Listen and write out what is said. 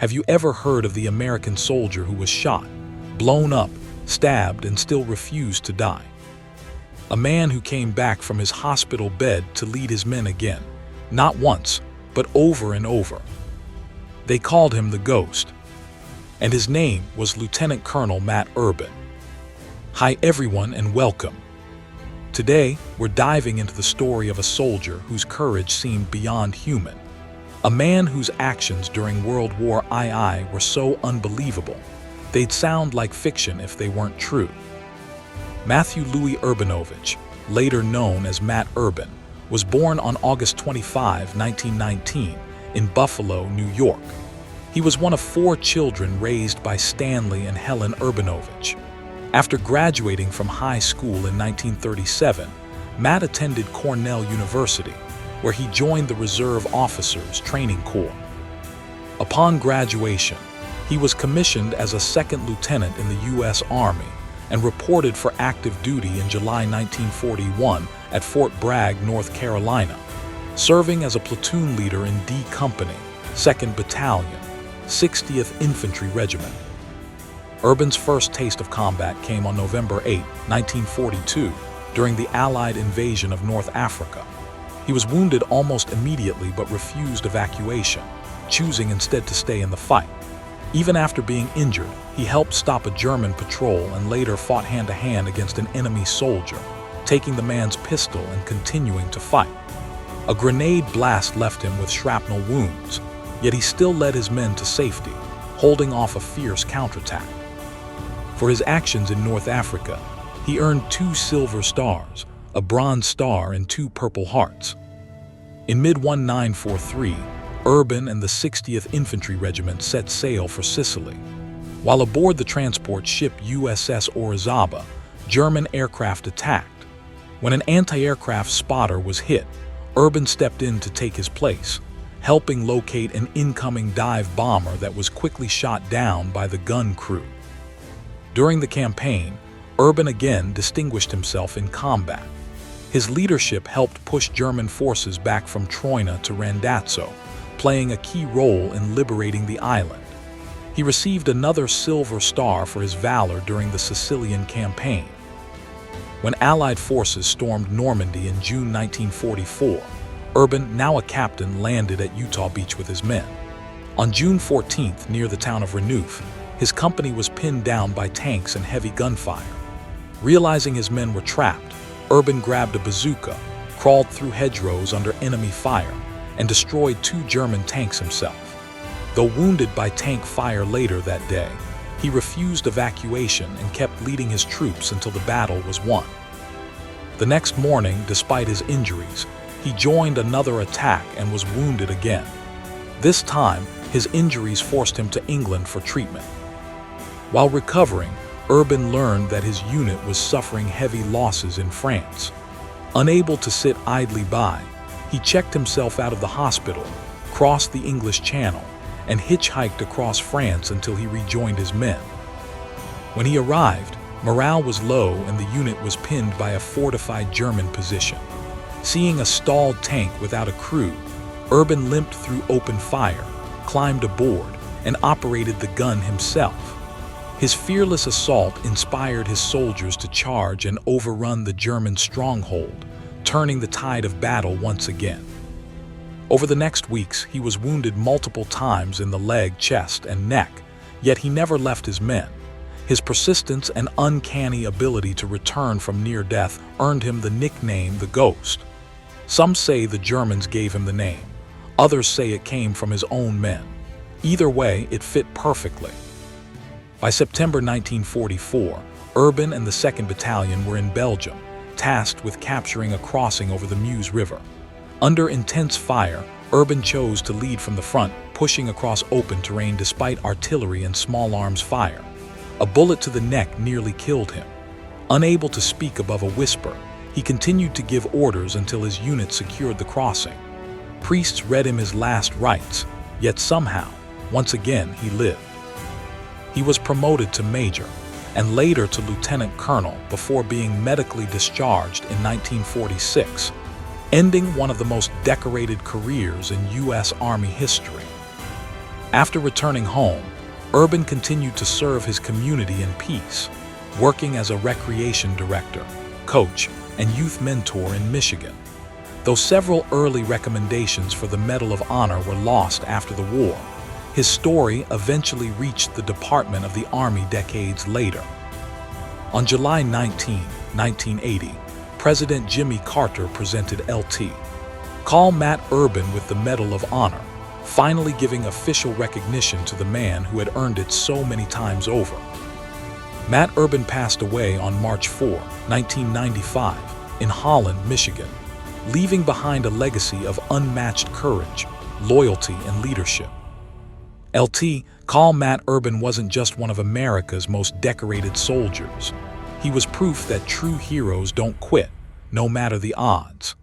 Have you ever heard of the American soldier who was shot, blown up, stabbed, and still refused to die? A man who came back from his hospital bed to lead his men again, not once, but over and over. They called him the Ghost, and his name was Lieutenant Colonel Matt Urban. Hi everyone and welcome. Today, we're diving into the story of a soldier whose courage seemed beyond human. A man whose actions during World War II were so unbelievable, they'd sound like fiction if they weren't true. Matthew Louis Urbanovich, later known as Matt Urban, was born on August 25, 1919, in Buffalo, New York. He was one of 4 children raised by Stanley and Helen Urbanovich. After graduating from high school in 1937, Matt attended Cornell University, where he joined the Reserve Officers Training Corps. Upon graduation, he was commissioned as a second lieutenant in the U.S. Army and reported for active duty in July 1941 at Fort Bragg, North Carolina, serving as a platoon leader in D Company, 2nd Battalion, 60th Infantry Regiment. Urban's first taste of combat came on November 8, 1942, during the Allied invasion of North Africa. He was wounded almost immediately but refused evacuation, choosing instead to stay in the fight. Even after being injured, he helped stop a German patrol and later fought hand-to-hand against an enemy soldier, taking the man's pistol and continuing to fight. A grenade blast left him with shrapnel wounds, yet he still led his men to safety, holding off a fierce counterattack. For his actions in North Africa, he earned 2 Silver Stars, a Bronze Star, and 2 Purple Hearts. In mid-1943, Urban and the 60th Infantry Regiment set sail for Sicily. While aboard the transport ship USS Orizaba, German aircraft attacked. When an anti-aircraft spotter was hit, Urban stepped in to take his place, helping locate an incoming dive bomber that was quickly shot down by the gun crew. During the campaign, Urban again distinguished himself in combat. His leadership helped push German forces back from Troina to Randazzo, playing a key role in liberating the island. He received another Silver Star for his valor during the Sicilian campaign. When Allied forces stormed Normandy in June 1944, Urban, now a captain, landed at Utah Beach with his men. On June 14th, near the town of Renouf, his company was pinned down by tanks and heavy gunfire. Realizing his men were trapped, Urban grabbed a bazooka, crawled through hedgerows under enemy fire, and destroyed 2 German tanks himself. Though wounded by tank fire later that day, he refused evacuation and kept leading his troops until the battle was won. The next morning, despite his injuries, he joined another attack and was wounded again. This time, his injuries forced him to England for treatment. While recovering, Urban learned that his unit was suffering heavy losses in France. Unable to sit idly by, he checked himself out of the hospital, crossed the English Channel, and hitchhiked across France until he rejoined his men. When he arrived, morale was low and the unit was pinned by a fortified German position. Seeing a stalled tank without a crew, Urban limped through open fire, climbed aboard, and operated the gun himself. His fearless assault inspired his soldiers to charge and overrun the German stronghold, turning the tide of battle once again. Over the next weeks, he was wounded multiple times in the leg, chest, and neck, yet he never left his men. His persistence and uncanny ability to return from near death earned him the nickname the Ghost. Some say the Germans gave him the name. Others say it came from his own men. Either way, it fit perfectly. By September 1944, Urban and the 2nd Battalion were in Belgium, tasked with capturing a crossing over the Meuse River. Under intense fire, Urban chose to lead from the front, pushing across open terrain despite artillery and small arms fire. A bullet to the neck nearly killed him. Unable to speak above a whisper, he continued to give orders until his unit secured the crossing. Priests read him his last rites, yet somehow, once again, he lived. He was promoted to major, and later to lieutenant colonel before being medically discharged in 1946, ending one of the most decorated careers in U.S. Army history. After returning home, Urban continued to serve his community in peace, working as a recreation director, coach, and youth mentor in Michigan. Though several early recommendations for the Medal of Honor were lost after the war, his story eventually reached the Department of the Army decades later. On July 19, 1980, President Jimmy Carter presented LT. Col Matt Urban with the Medal of Honor, finally giving official recognition to the man who had earned it so many times over. Matt Urban passed away on March 4, 1995, in Holland, Michigan, leaving behind a legacy of unmatched courage, loyalty, and leadership. LT, Col Matt Urban wasn't just one of America's most decorated soldiers. He was proof that true heroes don't quit, no matter the odds.